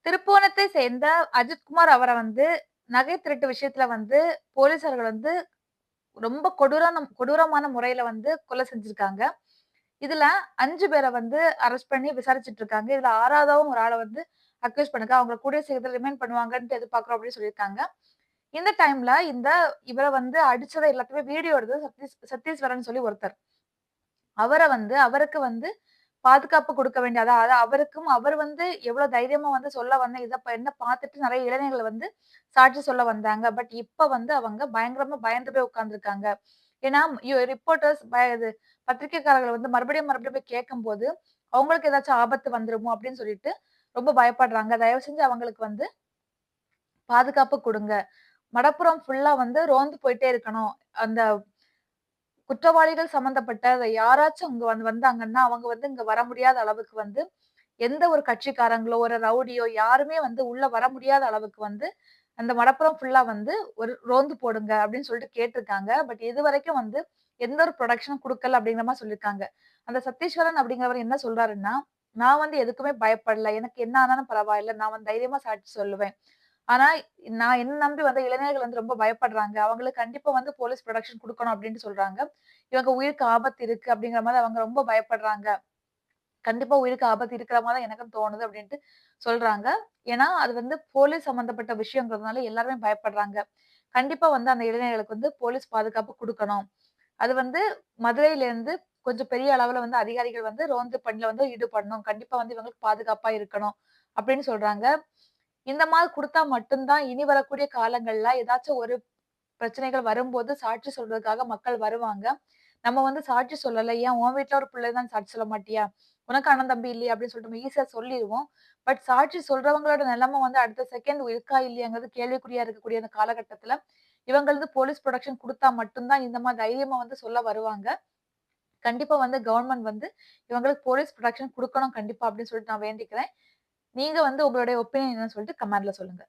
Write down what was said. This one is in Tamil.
திருப்புவனத்தை சேர்ந்த அஜித்குமார் அவர வந்து நகை திருட்டு விஷயத்துல வந்து போலீசார்கள் வந்து ரொம்ப கொடூரமான முறையில வந்து கொலை செஞ்சிருக்காங்க. இதுல 5 பேர வந்து அரெஸ்ட் பண்ணி விசாரிச்சுட்டு இருக்காங்க. இதுல 6வதாவும் ஒரு ஆள வந்து அக்யூஸ் பண்ணுங்க. அவங்கள கூடிய சீக்கிரத்துல ரிமைண்ட் பண்ணுவாங்கன்ட்டு எதிர்பார்க்கிறோம் அப்படின்னு சொல்லியிருக்காங்க. இந்த டைம்ல இவர வந்து அடிச்சத எல்லாத்தையுமே வீடியோ எடுத்தது சத்தீஸ்வரன் சொல்லி ஒருத்தர். அவருக்கு வந்து பாதுகாப்பு குடுக்க வேண்டிய அதாவது அவர் வந்து எவ்வளவு தைரியமா வந்து சொல்ல வந்தேன். என்ன பார்த்துட்டு நெறைய இளைஞர்கள் வந்து சாட்சி சொல்ல வந்தாங்க. பட் இப்ப வந்து அவங்க பயங்கரமா பயந்து போய் உட்கார்ந்துருக்காங்க. ஏன்னா ரிப்போர்ட்டர்ஸ் இது பத்திரிக்கைக்காரர்கள் வந்து மறுபடியும் போய் கேட்கும்போது, அவங்களுக்கு ஏதாச்சும் ஆபத்து வந்துருமோ அப்படின்னு சொல்லிட்டு ரொம்ப பயப்படுறாங்க. தயவு செஞ்சு அவங்களுக்கு வந்து பாதுகாப்பு குடுங்க. மடப்புறம் ஃபுல்லா வந்து ரோந்து போயிட்டே இருக்கணும். அந்த குற்றவாளிகள் சம்மந்தப்பட்ட யாராச்சும் அங்க வந்தாங்கன்னா, அவங்க வந்து இங்க வர முடியாத அளவுக்கு வந்து எந்த ஒரு கட்சிக்காரங்களோ, ஒரு ரவுடியோ யாருமே வந்து உள்ள வர முடியாத அளவுக்கு வந்து, அந்த மடப்புறம் ஃபுல்லா வந்து ஒரு ரோந்து போடுங்க அப்படின்னு சொல்லிட்டு கேட்டிருக்காங்க. பட் இதுவரைக்கும் வந்து எந்த ஒரு புரொடக்ஷனும் குடுக்கல அப்படிங்கிற மாரி சொல்லியிருக்காங்க. அந்த சத்தீஸ்வரன் அப்படிங்கிறவர் என்ன சொல்றாருன்னா, "நான் வந்து எதுக்குமே பயப்படல. எனக்கு என்ன ஆனாலும் பரவாயில்ல. நான் வந்து தைரியமா சாட்சி சொல்லுவேன். ஆனா, நான் என்ன நம்பி வந்த இளைஞர்கள் வந்து ரொம்ப பயப்படுறாங்க. அவங்களுக்கு கண்டிப்பா வந்து போலீஸ் புரொடக்ஷன் குடுக்கணும் அப்டின்ட்டு சொல்றாங்க. இவங்க உயிருக்கு ஆபத்து இருக்கு அப்டிங்கிற மாரி அவங்க ரொம்ப பயப்படுறாங்க. கண்டிப்பா உயிருக்கு ஆபத்து இருக்கிற மாரி தான் எனக்கும் தோணுது அப்டின்ட்டு சொல்றாங்க. ஏன்னா, அது வந்து போலீஸ் சம்மந்தப்பட்ட விஷயம்ங்கிறதுனால எல்லாருமே பயப்படுறாங்க. கண்டிப்பா வந்து அந்த இளைஞர்களுக்கு வந்து போலீஸ் பாதுகாப்பு குடுக்கணும். அது வந்து மதுரையிலேருந்து கொஞ்சம் பெரிய அளவுல வந்து அதிகாரிகள் வந்து ரோந்து பணியில வந்து ஈடுபடணும். கண்டிப்பா வந்து இவங்களுக்கு பாதுகாப்பா இருக்கணும் அப்டின்னு சொல்றாங்க. இந்த மாரி குடுத்தா மட்டும் தான் இனி வரக்கூடிய காலங்கள்ல ஏதாச்சும் ஒரு பிரச்சனைகள் வரும்போது சாட்சி சொல்றதுக்காக மக்கள் வருவாங்க. நம்ம வந்து சாட்சி சொல்லல. ஏன் உன் வீட்ல ஒரு பிள்ளை தான் சாட்சி சொல்ல மாட்டியா? உனக்கு அண்ணன், தம்பி இல்லையா? அப்படின்னு சொல்லிட்டு நம்ம ஈஸியா சொல்லிருவோம். பட் சாட்சி சொல்றவங்களோட நிலைமை வந்து அடுத்த செகண்ட் இருக்கா இல்லையாங்கிறது கேள்விக்குறியா இருக்கக்கூடிய அந்த காலகட்டத்தில, இவங்க வந்து போலீஸ் புரொடெக்ஷன் குடுத்தா மட்டும் தான் இந்த மாரி தைரியமா வந்து சொல்ல வருவாங்க. கண்டிப்பா வந்து கவர்ன்மெண்ட் வந்து இவங்களுக்கு போலீஸ் புரொடெக்ஷன் குடுக்கணும் கண்டிப்பா அப்படின்னு சொல்லிட்டு நான் வேண்டிக்கிறேன். நீங்க வந்து உங்களுடைய ஒப்பீனியன் என்னன்னு சொல்லிட்டு கமெண்ட்ல சொல்லுங்க.